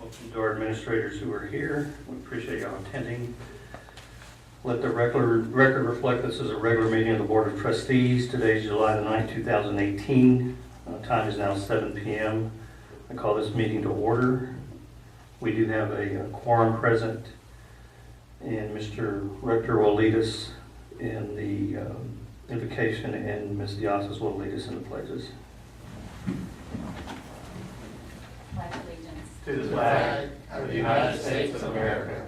Welcome to our administrators who are here. We appreciate y'all attending. Let the record reflect this is a regular meeting of the Board of Trustees. Today is July the 9th, 2018. Time is now 7 p.m. I call this meeting to order. We do have a quorum present, and Mr. Rector will lead us in the invocation, and Ms. Diazes will lead us in the pledges. To the flag of the United States of America,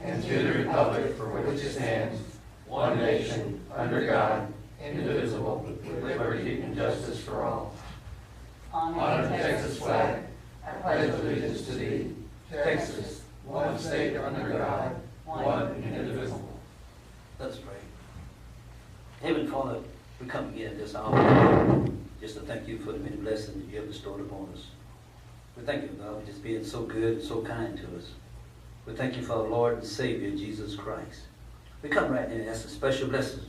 and to the republic for which it stands, one nation, under God, indivisible, with liberty and justice for all. Honor the Texas flag. I pledge allegiance to thee, Texas, one state under God, one indivisible. Let us pray. Heavenly Father, we come again this hour just to thank you for the many blessings that you have bestowed upon us. We thank you, God, for just being so good and so kind to us. We thank you for our Lord and Savior, Jesus Christ. We come right now and ask a special blessing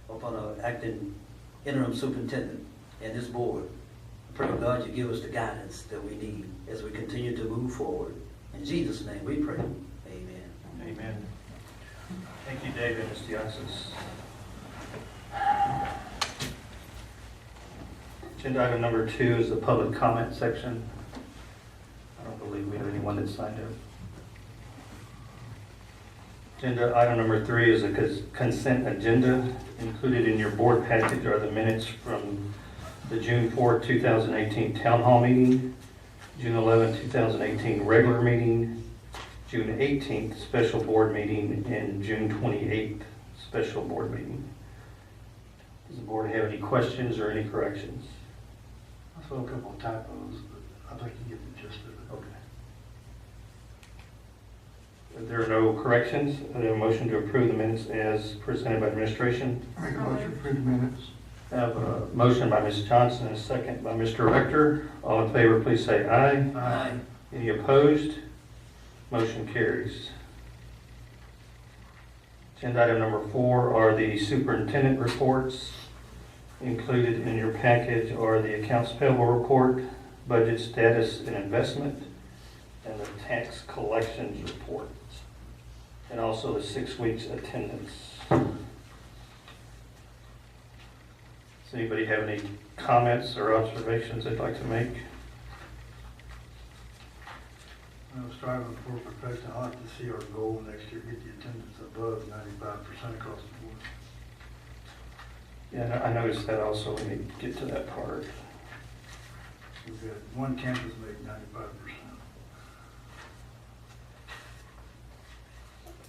upon our acting interim superintendent and this board. I pray, God, you give us the guidance that we need as we continue to move forward. In Jesus' name we pray. Amen. Amen. Thank you, David. Ms. Diazes. Agenda item number 2 is the public comment section. I don't believe we have anyone that signed up. Agenda item number 3 is a consent agenda. Included in your board package are the minutes from the June 4, 2018 Town Hall meeting, June 11, 2018 regular meeting, June 18th special board meeting, and June 28th special board meeting. Does the board have any questions or any corrections? I saw a couple of typos, but I think you get the gist of it. Okay. If there are no corrections, I have a motion to approve the minutes as presented by administration. Make a motion to approve the minutes. I have a motion by Ms. Johnson and a second by Mr. Rector. All in favor, please say aye. Aye. Any opposed? Motion carries. Agenda item number 4 are the superintendent reports. Included in your package are the accounts payable report, budget status and investment, and the tax collections report, and also the 6 weeks attendance. Does anybody have any comments or observations they'd like to make? I was striving for perfection. I'd like to see our goal next year, get the attendance above 95% across the board. Yeah, I noticed that also when we get to that part. We've got one campus make 95%.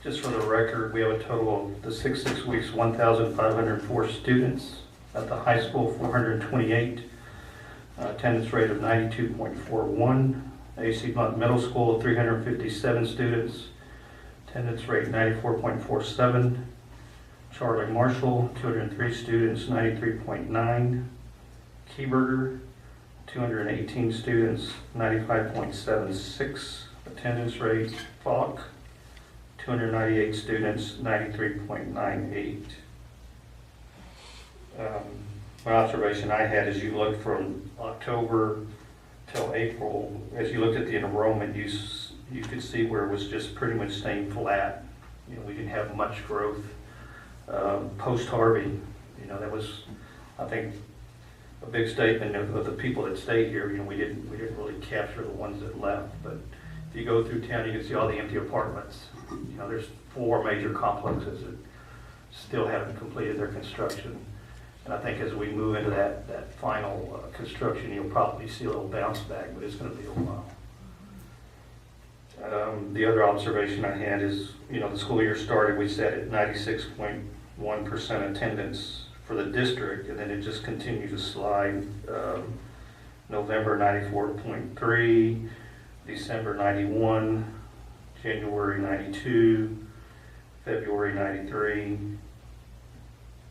Just for the record, we have a total of the 6 weeks, 1,504 students. At the high school, 428. Attendance rate of 92.41. AC Blunt Middle School, 357 students. Attendance rate 94.47. Charlie Marshall, 203 students, 93.9. Keyburger, 218 students, 95.76 attendance rate. Falk, 298 students, 93.98. My observation I had is you looked from October till April, as you looked at the enrollment, you could see where it was just pretty much staying flat. You know, we didn't have much growth. Post-Harvey, you know, that was, I think, a big statement of the people that stayed here. You know, we didn't really capture the ones that left, but if you go through town, you can see all the empty apartments. You know, there's 4 major complexes that still haven't completed their construction. And I think as we move into that final construction, you'll probably see a little bounce back, but it's going to be a while. The other observation I had is, you know, the school year started, we set at 96.1% attendance for the district, and then it just continued to slide. November 94.3, December 91, January 92, February 93,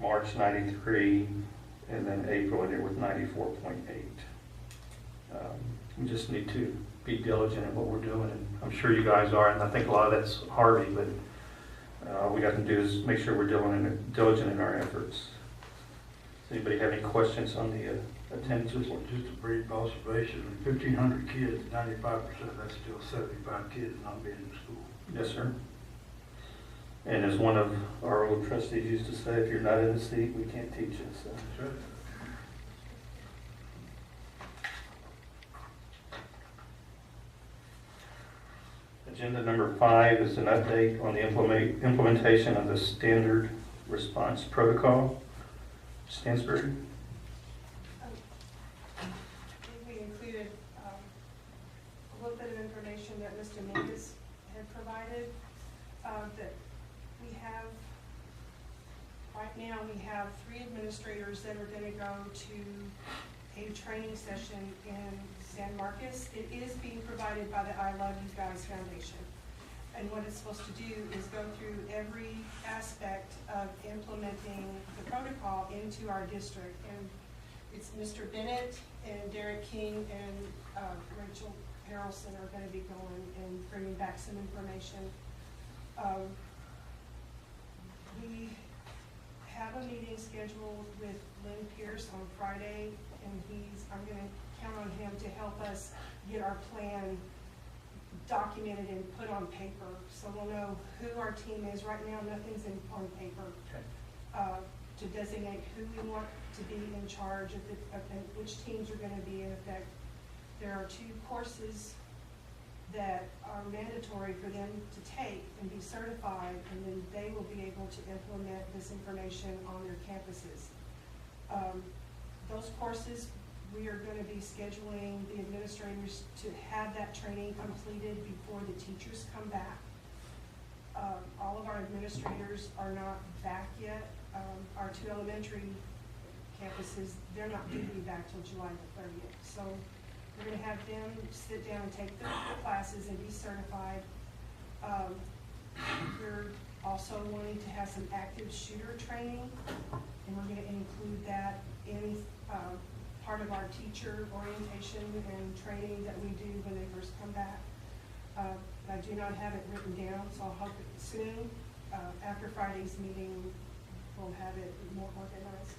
March 93, and then April in there with 94.8. We just need to be diligent in what we're doing, and I'm sure you guys are, and I think a lot of that's Harvey, but all we got to do is make sure we're diligent in our efforts. Does anybody have any questions on the attendance Just, report? just a brief observation, 1,500 kids, 95%, that's still 75 kids not being in school. Yes, sir. And as one of our old trustees used to say, if you're not in the seat, we can't teach you, so. That's right. Agenda number 5 is an update on the implementation of the standard response protocol. Stansbury? We included a little bit of information that Mr. Mingus had provided, that we have, right now, we have 3 administrators that are going to go to a training session in San Marcos. It is being provided by the I Love You Guys Foundation. And what it's supposed to do is go through every aspect of implementing the protocol into our district. And it's Mr. Bennett and Derek King and Rachel Harrelson are going to be going and bringing back some information. We have a meeting scheduled with Lynn Pierce on Friday, and I'm going to count on him to help us get our plan documented and put on paper, so we'll know who our team is. Right now, nothing's on paper. Okay. To designate who we want to be in charge of which teams are going to be in effect. There are 2 courses that are mandatory for them to take and be certified, and then they will be able to implement this information on their campuses. Those courses, we are going to be scheduling the administrators to have that training completed before the teachers come back. All of our administrators are not back yet. Our 2 elementary campuses, they're not due to be back till July the 30th. So we're going to have them sit down and take the classes and be certified. We're also wanting to have some active shooter training, and we're going to include that in part of our teacher orientation and training that we do when they first come back. I do not have it written down, so I'll hope it soon. After Friday's meeting, we'll have it more organized.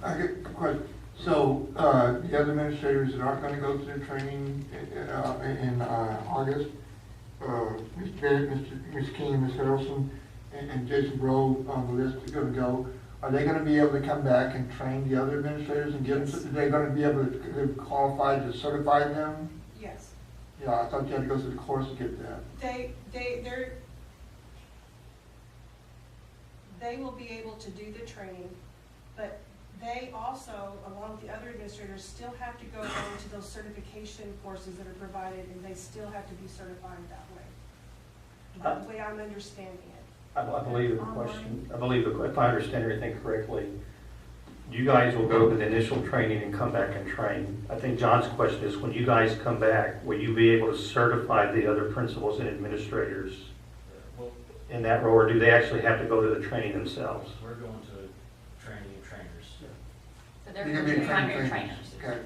I get a question. So, the other administrators that aren't gonna go through training in August, Mr. Bennett, Ms. King, Ms. Harrelson, and Jason Bro on the list are gonna go, are they gonna be able to come back and train the other administrators and get them, are they gonna be able to, they're qualified to certify them? Yes. Yeah, I thought you had to go through the course to get that. They will be able to do the training, but they also, along with the other administrators, still have to go into those certification courses that are provided, and they still have to be certified that way. The way I'm understanding it. I believe the question, if I understand everything correctly, you guys will go to the initial training and come back and train. I think John's question is, when you guys come back, will you be able to certify the other principals and administrators in that role, or do they actually have to go to the training themselves? We're going to training of trainers. So they're You're going to gonna be be primary trained trainers. Okay,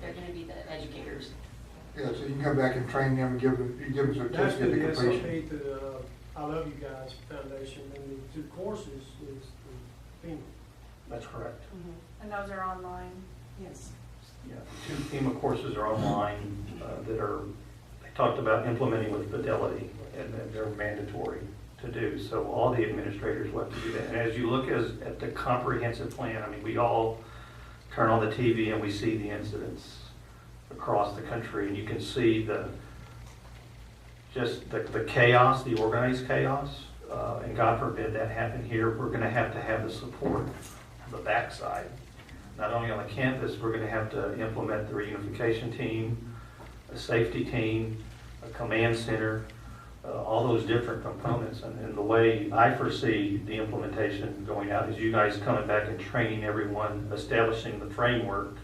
They're going to be the educators. yeah, so you can come back and train them and give them a That's certificate the of completion. SOP to the I Love You Guys Foundation, and the 2 courses is the FEMA. That's correct. And those are online? Yes. Yeah, 2 FEMA courses are online that are, they talked about implementing with fidelity, and that they're mandatory to do. So all the administrators will have to do that. And as you look at the comprehensive plan, I mean, we all turn on the TV and we see the incidents across the country, and you can see the chaos, the organized chaos, and God forbid that happen here. We're going to have the support on the backside. Not only on the campus, we're going to have to implement the reunification team, a safety team, a command center, all those different components. And the way I foresee the implementation going out is you guys coming back and training everyone, establishing the framework,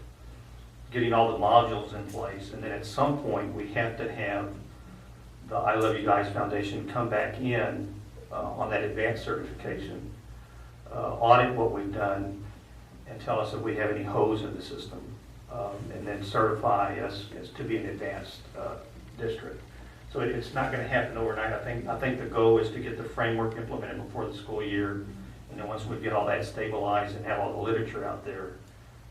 getting all the modules in place, and then at some point we have to have the I Love You Guys Foundation come back in on that advanced certification, audit what we've done, and tell us if we have any holes in the system, and then certify us as to be an advanced district. So it's not going to happen overnight. I think the goal is to get the framework implemented before the school year, And then once we get all that stabilized and have all the literature out there,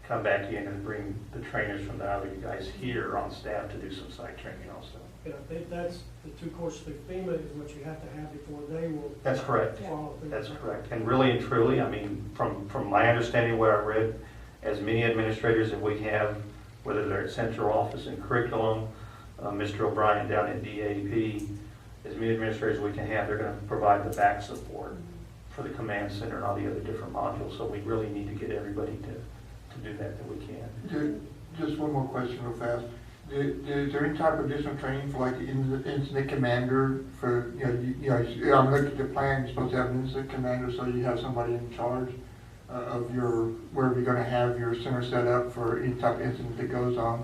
come back in and bring the trainers from the other guys here on staff to do some site training also. And I think that's the two courses through FEMA is what you have to have before they will That's correct. follow through. That's correct. And really and truly, I mean, from my understanding of what I read, as many administrators that we have, whether they're at central office and curriculum, Mr. O'Brien down at DAP, as many administrators we can have, they're going to provide the back support for the command center and all the other different modules. So we really need to get everybody to do that we can. Just one more question real fast. Is there any type of additional training for like the incident commander for, I'm looking at the plan, you're supposed to have an incident commander, so you have somebody in charge of wherever you're gonna have your center set up for any type of incident that goes on.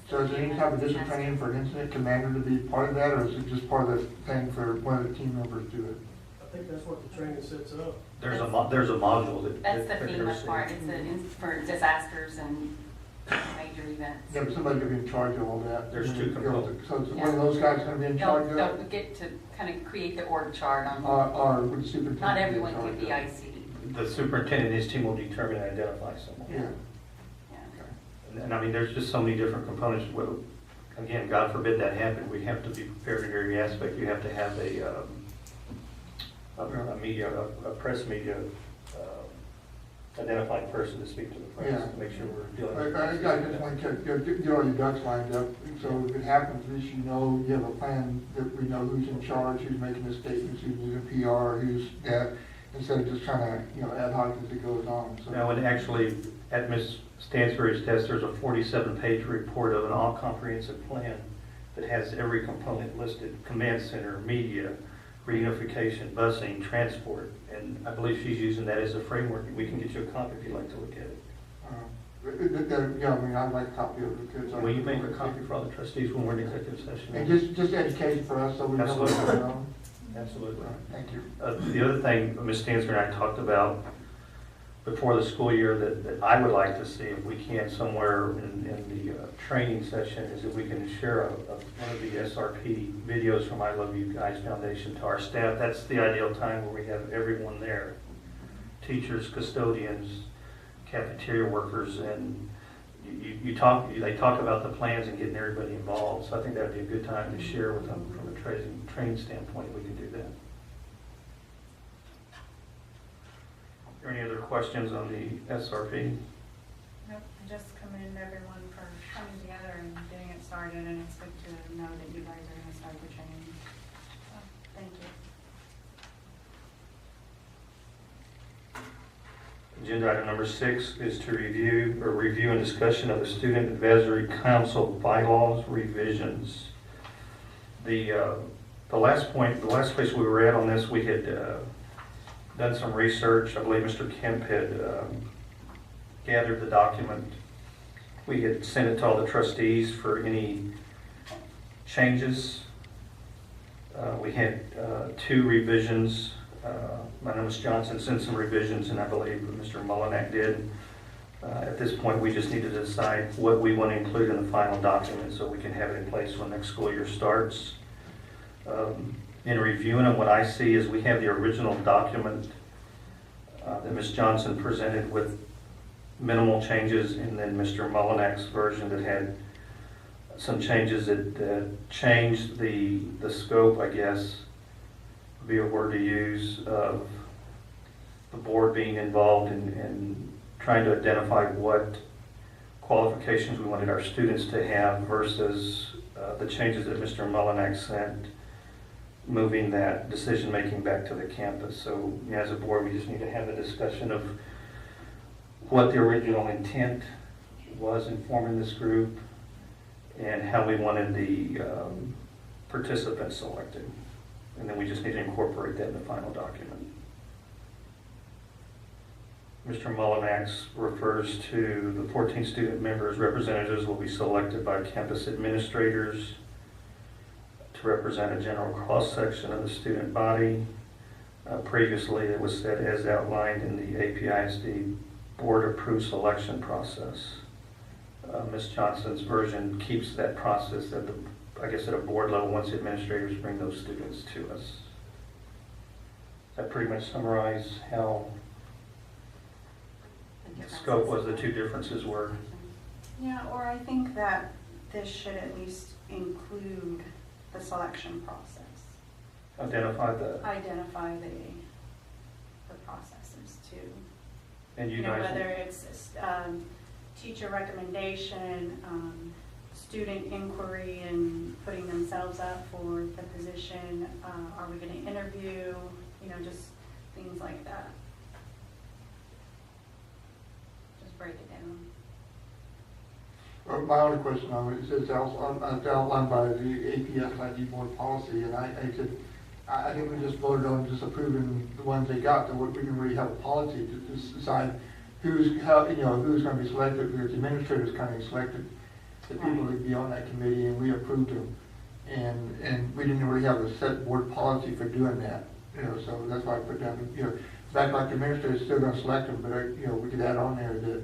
So is there any type of additional training for an incident commander to be part of that, or is it just part of the thing for one of the team members to do it? I think that's what the training sets up. There's a module that. That's the that FEMA there's- part, it's for disasters and major events. Yeah, but somebody could be in charge of all that. There's two components. So one of those guys gonna be in charge of They'll it? get to kind of create the org chart on, Or would the superintendent? not be in everyone charge can be of it? IC. The superintendent and his team will determine and identify someone. Yeah. Yeah. And I mean, there's just so many different components. Well, again, God forbid that happen, we have to be prepared in every aspect. You have to have a press media identified person to speak to the press, Yeah. to make sure we're dealing with. I just want to get all your ducks lined up, so if it happens, at least you know, you have a plan, that we know who's in charge, who's making the statements, who's doing PR, who's that, instead of just trying to, ad hoc as it goes on, so. Now, and actually, at Ms. Stansbury's desk, there's a 47-page report of an all-comprehensive plan that has every component listed: command center, media, reunification, busing, transport, and I believe she's using that as a framework. We can get you a copy if you'd like to look at it. Yeah, I mean, I'd like a copy of it, because. Will you make a copy for all the trustees when we're in executive session? And just education for us, so we know what's Absolutely. going on. Absolutely. Thank you. The other thing Ms. Stansbury and I talked about before the school year that I would like to see, if we can, somewhere in the training session, is if we can share one of the SRP videos from I Love You Guys Foundation to our staff. That's the ideal time where we have everyone there: teachers, custodians, cafeteria workers, and they talk about the plans and getting everybody involved. So I think that would be a good time to share with them from a training standpoint. We can do that. Are there any other questions on the SRP? Nope, I just commend everyone for coming together and getting it started, and it's good to know that you guys are gonna start the training. So, thank you. Agenda item number 6 is to review and discussion of the Student Advisory Council bylaws revisions. The last place we were at on this, we had done some research. I believe Mr. Kemp had gathered the document. We had sent it to all the trustees for any changes. We had 2 revisions. My name is Johnson sent some revisions, and I believe Mr. Mullinak did. At this point, we just need to decide what we want to include in the final document so we can have it in place when next school year starts. In reviewing them, what I see is we have the original document that Ms. Johnson presented with minimal changes, and then Mr. Mullinak's version that had some changes that changed the scope, I guess, would be a word to use, of the board being involved in trying to identify what qualifications we wanted our students to have versus the changes that Mr. Mullinak sent, moving that decision-making back to the campus. So as a board, we just need to have a discussion of what the original intent was in forming this group and how we wanted the participants selected. And then we just need to incorporate that in the final document. Mr. Mullinak refers to the 14 student members. Representatives will be selected by campus administrators to represent a general cross-section of the student body. Previously, it was said as outlined in the APISD board-approved selection process. Ms. Johnson's version keeps that process at at a board level once the administrators bring those students to us. That pretty much summarize how differences. Scope was the two differences were. Yeah, or I think that this should at least include the selection process. Identify the, Identify the processes too. and you You know, guys, whether it's teacher recommendation, student inquiry and putting themselves up for the position, are we gonna interview, you know, just things like that. Just break it down. My only question on it is it's outlined by the APS ID board policy, and I think we just voted on disapproving the ones they got, that we can really have a policy to decide who's going to be selected, because the administrators kind of selected the people to be on that committee, and we approved them. And we didn't really have a set board policy for doing that, so that's why I put down, back like the administrator's still going to select them, but, we could add on there that,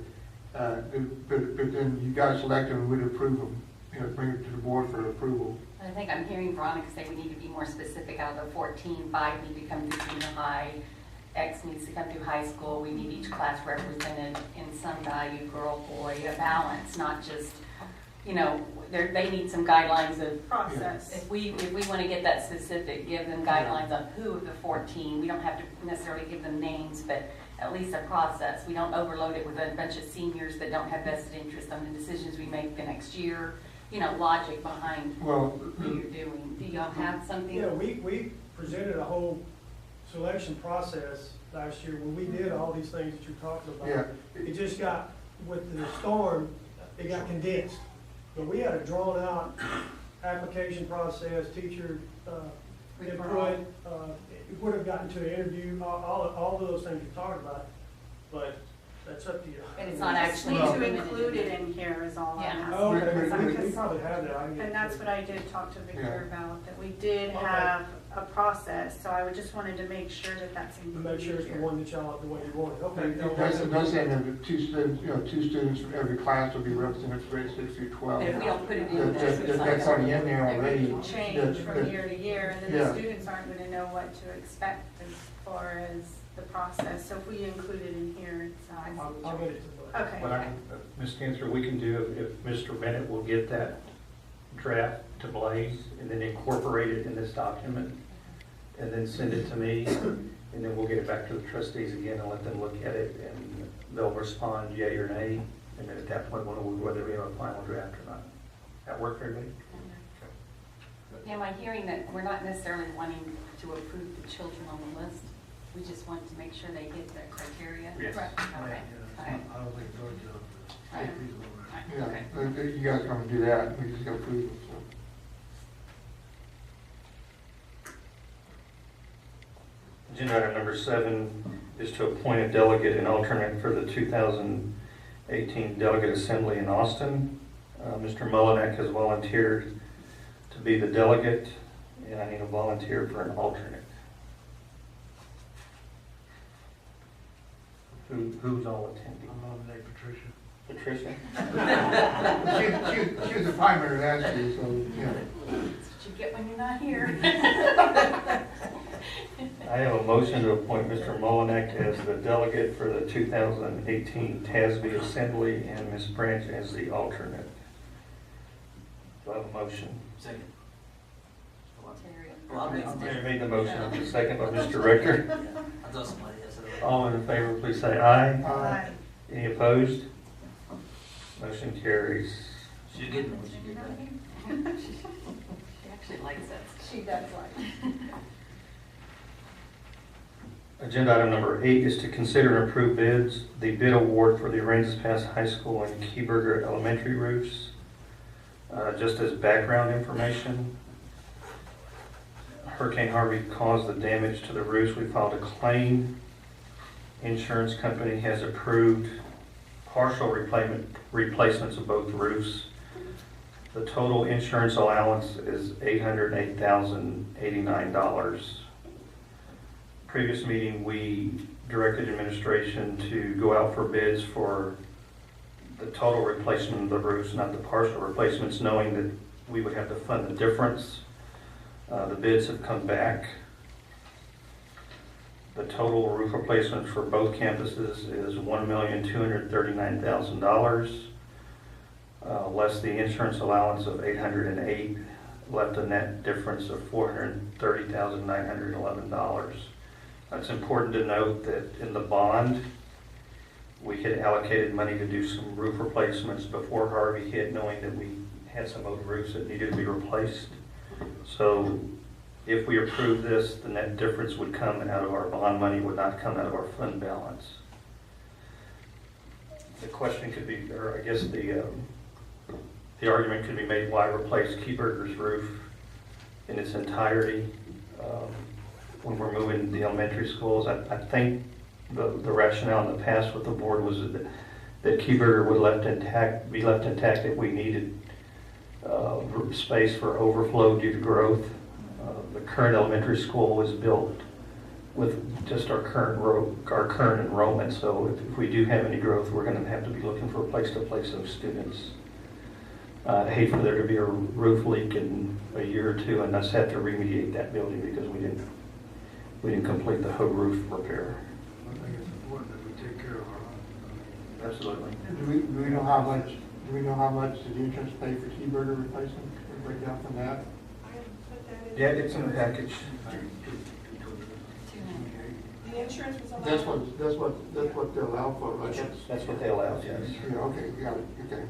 but then you guys select them and we'd approve them, bring it to the board for approval. I think I'm hearing Veronica say we need to be more specific. Out of the 14, 5 need to come through junior high, X needs to come through high school. We need each class represented in some value, girl, boy, a balance, not just, they need some guidelines of Process. If we want to get that specific, give them guidelines on who of the 14. We don't have to necessarily give them names, but at least a process. We don't overload it with a bunch of seniors that don't have vested interest on the decisions we make the next year. Logic behind Well, what you're doing. Do y'all have something? Yeah, we presented a whole selection process last year when we did all these things that you're talking about. Yeah. It just got, with the storm, it got condensed. But we had a drawn out application process, teacher input, it would have gotten to an interview, all of those things you're talking about, but that's up to you. And it's not actually Need to implemented include it in here is all I'm Yeah. asking. Oh, okay, Because we probably have that. I can get And that's what I did talk to Victor Yeah. about, that we did Okay. have a process, so I would just wanted to make sure that that's To included make sure it's the here. one that y'all, the one you wanted, okay. It does say that two students from every class will be represented for grades 6 through 12. But if we don't put it in, That's already in there already. It can change from year to year, and then Yeah. the students aren't gonna know what to expect as far as the process, so if we include it in here, it's, I'll get it to Bud. okay. what Ms. Cantor, we can do, if Mr. Bennett will get that draft to Blaze and then incorporate it in this document and then send it to me, and then we'll get it back to the trustees again and let them look at it, and they'll respond yea or nay, and then at that point, we'll know whether we have a final draft or not. That work for everybody? Am I hearing that we're not necessarily wanting to approve the children on the list? We just want to make sure they hit the criteria? Yes. Right, okay. Yeah, All right. I don't think it's our job to Right. take these over. Right, okay. You guys are going to do that, we just got to approve it, so. Agenda item number 7 is to appoint a delegate and alternate for the 2018 Delegate Assembly in Austin. Mr. Mullineck has volunteered to be the delegate, and I need a volunteer for an alternate. Who's all attending? I'm nominating Patricia. Patricia? She was the primary last year, so, That's what you get when you're not here. I have a motion to appoint Mr. Mullineck as the delegate for the 2018 TASB Assembly and Ms. Branch as the alternate. Do I have a motion? Second. Terry. Mayor made the motion, a second by Mr. Rector. Yeah, I thought somebody else said it. All in favor, please say aye. Aye. Any opposed? Motion carries. She's getting it when she gets back. She actually likes it. She does like it. Agenda item number 8 is to consider and approve bids, the bid award for the Aransas Pass High School and Keyburger Elementary roofs. Just as background information, Hurricane Harvey caused the damage to the roofs. We filed a claim. Insurance company has approved partial replacements of both roofs. The total insurance allowance is $808,089. Previous meeting, we directed administration to go out for bids for the total replacement of the roofs, not the partial replacements, knowing that we would have to fund the difference. The bids have come back. The total roof replacement for both campuses is $1,239,000, less the insurance allowance of $808, left a net difference of $430,911. It's important to note that in the bond, we had allocated money to do some roof replacements before Harvey hit, knowing that we had some old roofs that needed to be replaced. So if we approve this, the net difference would come out of our bond money, would not come out of our fund balance. The question could be, or I guess the argument could be made, why replace Keyberger's roof in its entirety when we're moving the elementary schools? I think the rationale in the past with the board was that Keyberger would be left intact if we needed space for overflow due to growth. The current elementary school was built with just our current enrollment, so if we do have any growth, we're going to have to be looking for a place to place those students. I hate for there to be a roof leak in a year or two and us have to remediate that building because we didn't complete the whole roof repair. I think it's important that we take care of our own. Absolutely. Do we know how much did the insurance pay for Keyberger replacement? Can we break down from that? I haven't put that in. Yeah, it's in the package. The insurance was allowed. That's what they allow for, right? That's what they allow, yes. Yeah, okay, got it, okay.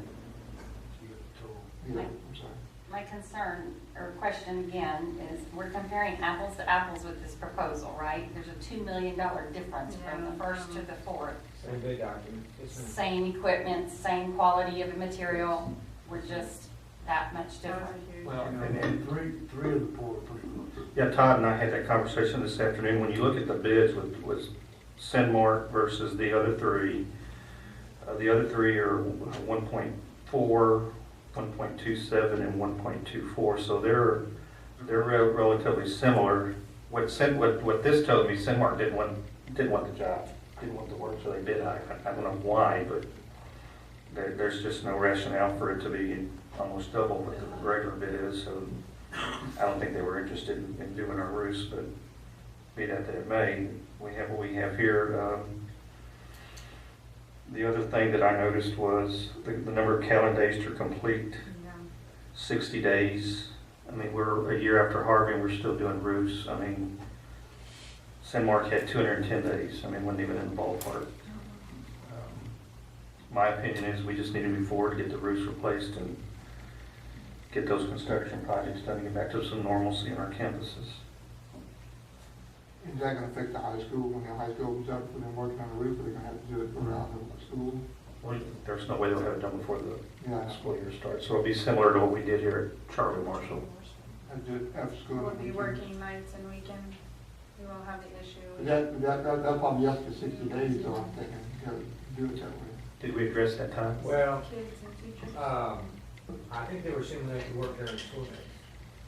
Yeah, I'm sorry. My concern or question again is we're comparing apples to apples with this proposal, right? There's a $2 million difference from the first to the fourth. Same big document. Same equipment, same quality of the material. We're just that much different. Well, And three of the four are pretty close. Yeah, Todd and I had that conversation this afternoon. When you look at the bids with Senmark versus the other three are 1.4, 1.27, and 1.24. So they're relatively similar. What this told me, Senmark didn't want the job, didn't want the work, so they bid high. I don't know why, but there's just no rationale for it to be almost double what the regular bid is. So I don't think they were interested in doing our roofs, but be that it may, we have what we have here. The other thing that I noticed was the number of calendar days to complete, 60 days. I mean, we're a year after Harvey and we're still doing roofs. I mean, Senmark had 210 days. I mean, wasn't even in the ballpark. My opinion is we just need to move forward to get the roofs replaced and get those construction projects done and get back to some normalcy in our campuses. Is that gonna affect the high school, when the high school opens up, when they're working on the roof, are they gonna have to do it around the school? There's no way they'll have it done before the Yeah. school year starts. So it'll be similar to what we did here at Charlie Marshall. Have to do it after school? We'll be working nights and weekends. We won't have the issue. That'll probably be up to 60 days, so I'm thinking, you gotta do it that way. Did we address that time? Well, Kids and teachers. I think they were simulating work during the school day.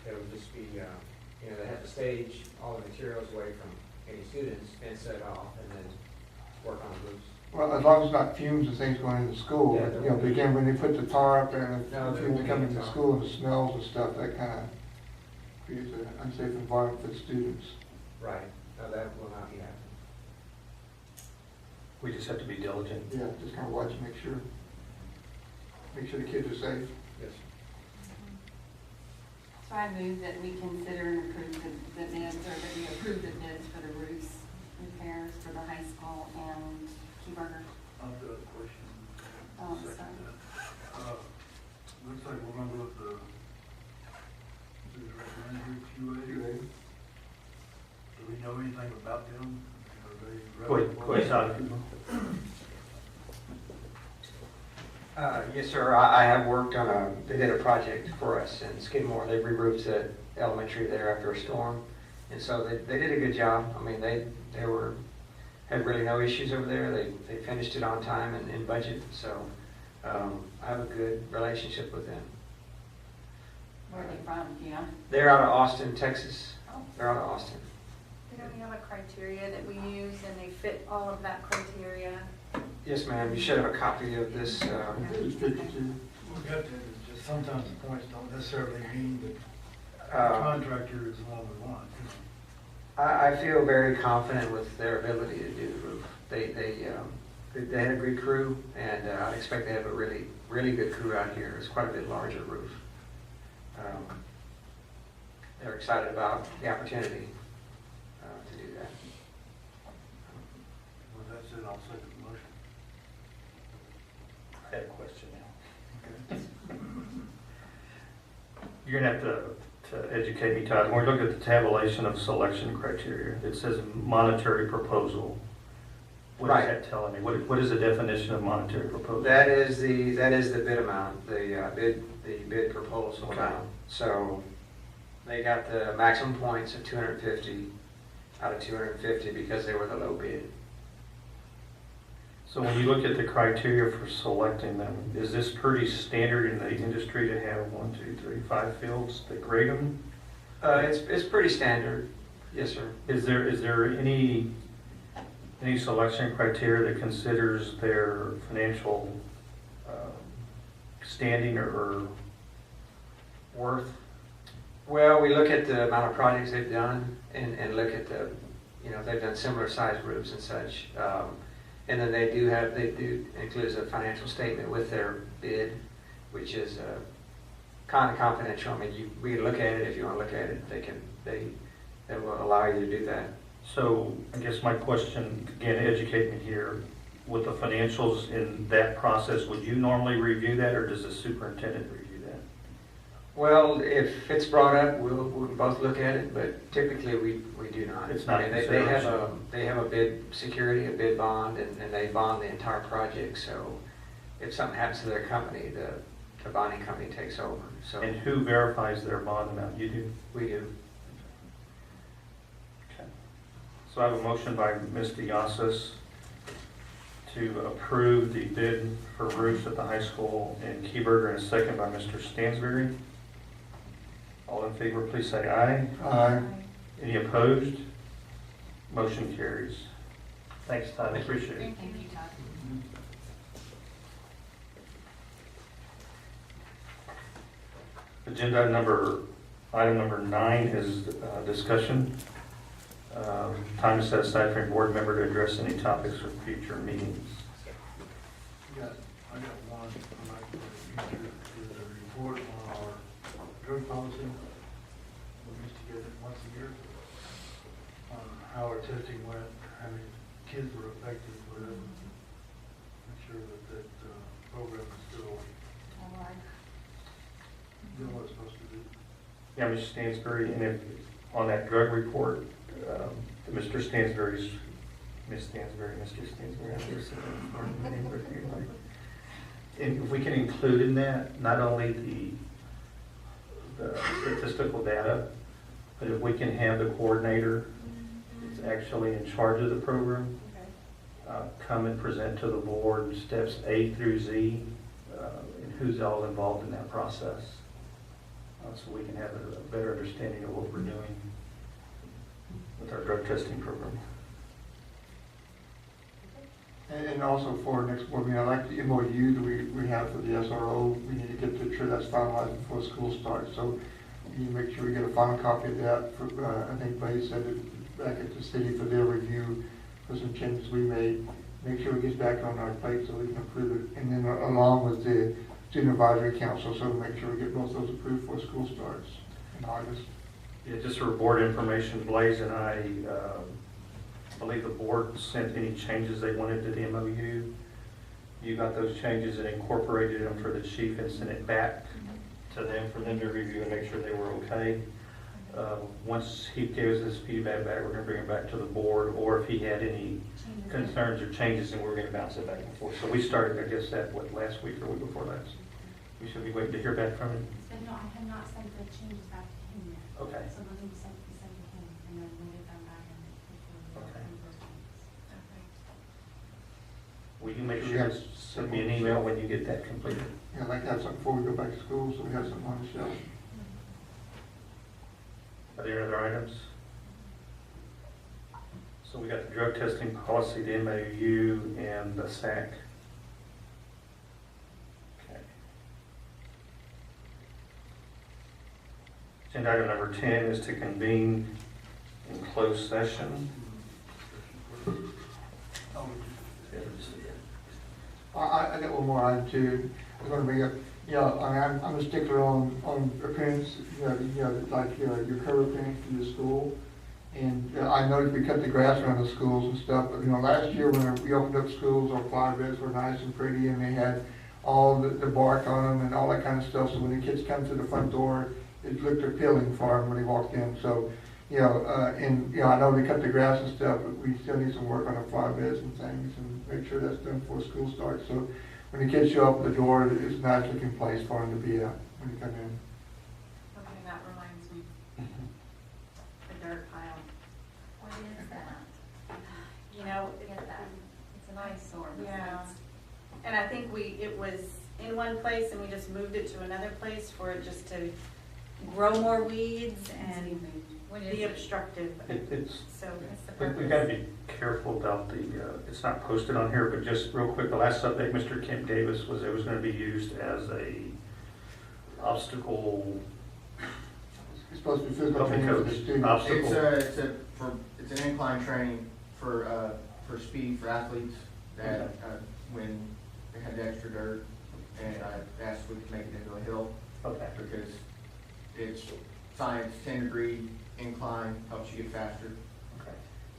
It would just be, they have to stage all the materials away from any students and set it off and then work on the roofs. Well, as long as it's not fumes and things going into school, Yeah, but, again, when they put the tar up there and No, the there fumes won't come be into tar. school and the smells and stuff, that kind of creates an unsafe environment for the students. Right. No, that will not be happening. We just have to be diligent. Yeah, just kind of watch, make sure the kids are safe. Yes. So I move that we consider and approve the bids, or that we approve the bids for the roofs repairs for the high school and Keyberger. I've got a question. Oh, Second sorry. that. Looks like we're gonna go with the recommended QA. Do we know anything about them? Are they Go ahead, Todd. Yes, sir. I have worked on they did a project for us in Skidmore. They re-roofed the elementary there after a storm. And so they did a good job. I mean, they had really no issues over there. They finished it on time and in budget. So I have a good relationship with them. Where are they from, do you know? They're out of Austin, Texas. Oh. They're out of Austin. We don't have a criteria that we use and they fit all of that criteria. Yes, ma'am. You should have a copy of this. It's 52. We got that, it's just sometimes the points don't necessarily mean that the Uh, contractor is the one we want. I feel very confident with their ability to do the roof. They had a good crew, and I expect they have a really, really good crew out here. It's quite a bit larger roof. They're excited about the opportunity to do that. Well, that's it, I'll second the motion. I had a question now. You're gonna have to educate me, Todd. When we look at the tabulation of selection criteria, it says monetary proposal. What is Right. that telling me? What is the definition of monetary proposal? That is the bid amount, the bid proposal Okay. amount. So they got the maximum points of 250 out of 250 because they were the low bid. So when you look at the criteria for selecting them, is this pretty standard in the industry to have 1, 2, 3, 5 fields that grade them? It's pretty standard, yes, sir. Is there any selection criteria that considers their financial standing or worth? Well, we look at the amount of projects they've done and look at they've done similar sized roofs and such. And then they do include a financial statement with their bid, which is kind of confidential. I mean, we can look at it if you want to look at it. They will allow you to do that. So I guess my question, again, educate me here, with the financials in that process, would you normally review that, or does the superintendent review that? Well, if it's brought up, we'll both look at it, but typically we do not. It's not I mean, consideration. they have a bid security, a bid bond, and they bond the entire project. So if something happens to their company, the bonding company takes over. So And who verifies their bond amount? You do? we do. Okay. So I have a motion by Ms. DeYassis to approve the bid for roofs at the high school in Keyburger, and a second by Mr. Stansberry. All in favor, please say aye. Aye. Any opposed? Motion carries. Thanks, Todd, I appreciate it. Thank you, Todd. Item number 9 is discussion. Time to set aside for a board member to address any topics for future meetings. I got one, I'd like to feature is a report on our drug policy. We used to get it once a year on how our testing went, how many kids were affected, whatever. Make sure that program is still doing what it's supposed to do. Yeah, Mr. Stansberry, and if, on that drug report, Mr. Stansberry's, Ms. Stansberry, Mr. Stansberry, I've never said that before. My name right here, like. And if we can include in that, not only the statistical data, but if we can have the coordinator that's actually in charge of the program, come and present to the board steps A through Z, and who's all involved in that process. So we can have a better understanding of what we're doing with our drug testing program. And also for next board meeting, I like the MOU that we have for the SRO. We need to get sure that's finalized before school starts. So we need to make sure we get a final copy of that. I think Buddy said it back at the city for their review for some changes we made. Make sure it gets back on our plate so we can approve it. And then along with the Student Advisory Council, so to make sure we get both those approved before school starts in August. Yeah, just for board information, Blaze and I believe the board sent any changes they wanted to the MOU. You got those changes and incorporated them for the chief and sent it back to them for them to review and make sure they were okay. Once he gives us feedback back, we're going to bring it back to the board, or if he had any concerns or changes, then we're going to bounce it back and forth. So we started, I guess, last week or week before last. We should be waiting to hear back from him. No, I have not sent the changes back to him yet. Okay. So those will be sent to him, and then we'll get them back and hopefully Okay. those changes. Will you make sure to send me an email when you get that completed? Yeah, I'd like to have something before we go back to school, so we have something on the shelf. Are there other items? So we got the drug testing policy, the MOU, and the SAC. Okay. Agenda item number 10 is to convene in closed session. I got one more item too. I'm gonna bring up, I'm a stickler on appearance, like your cover appearance for your school. And I noticed we cut the grass around the schools and stuff, but last year when we opened up schools, our flower beds were nice and pretty and they had all the bark on them and all that kind of stuff. So when the kids come to the front door, it looked appealing for them when they walked in. So, I know they cut the grass and stuff, but we still need some work on the flower beds and things and make sure that's done before school starts. So when the kids show up at the door, it's a nice looking place for them to be at when they come in. Okay, that reminds me, the dirt pile. What is that? You know, Get that. It's an eyesore. Yeah. And I think it was in one place and we just moved it to another place for it just to grow more weeds and What be is it? obstructive. It's, So, What's the we've purpose? got to be careful about it's not posted on here, but just real quick, the last update Mr. Kemp gave us was it was going to be used as a obstacle, It's supposed to be physical Public training for the coach. students. Obstacle. It's an incline training for speed for athletes that, when they had the extra dirt, and I asked if we could make it into a hill, okay. because it's science, 10-degree incline, helps you get faster. Okay.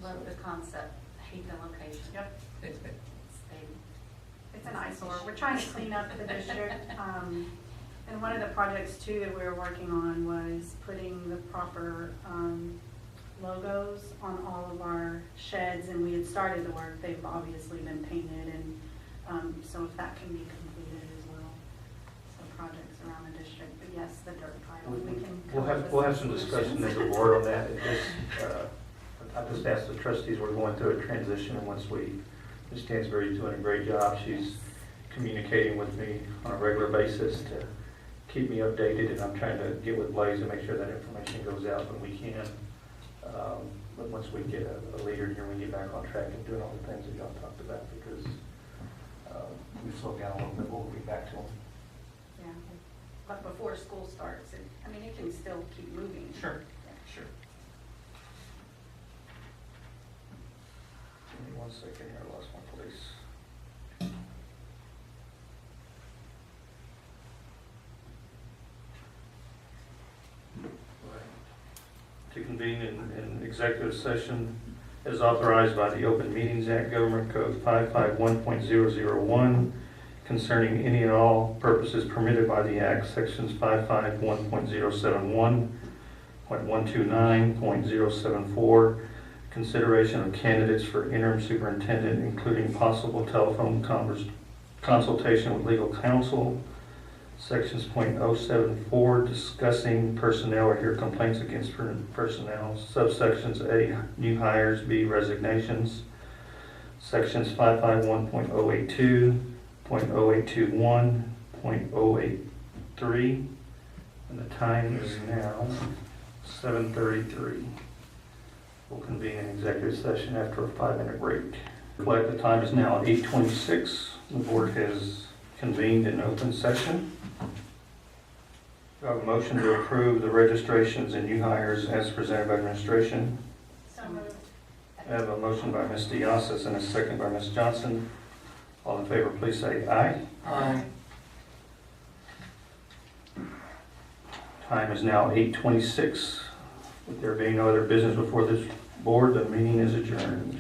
Love the concept, hate the location. yep, Stay. it's an eyesore. We're trying to clean up the district. And one of the projects too that we were working on was putting the proper logos on all of our sheds, and we had started the work. They've obviously been painted, and so if that can be completed as well. So projects around the district, but yes, the dirt pile, we can. We'll have some discussion as a board on that. I just asked the trustees, we're going through a transition, and Ms. Stansberry's doing a great job. She's communicating with me on a regular basis to keep me updated, and I'm trying to get with Blaze and make sure that information goes out when we can. But once we get a leader here, we get back on track and doing all the things that y'all talked about, because we slowed down a little bit, we'll get back to them. Yeah, but before school starts, it can still keep moving. Sure. Give me 1 second here, I lost my place. To convene in executive session as authorized by the Open Meetings Act, Government Code 551.001, concerning any and all purposes permitted by the Act, sections 551.071.129.074, consideration of candidates for interim superintendent, including possible telephone consultation with legal counsel, sections .074, discussing personnel or hear complaints against personnel, subsections A, new hires, B, resignations, sections 551.082, .0821, .083, and the time is now 7:33. We'll convene an executive session after a 5-minute break. Reflect the time is now 8:26. The board has convened in open session. Do I have a motion to approve the registrations and new hires as presented by administration? So moved. I have a motion by Ms. Diasas and a second by Ms. Johnson. All in favor, please say aye. Aye. Time is now 8:26. With there being no other business before this board, the meeting is adjourned.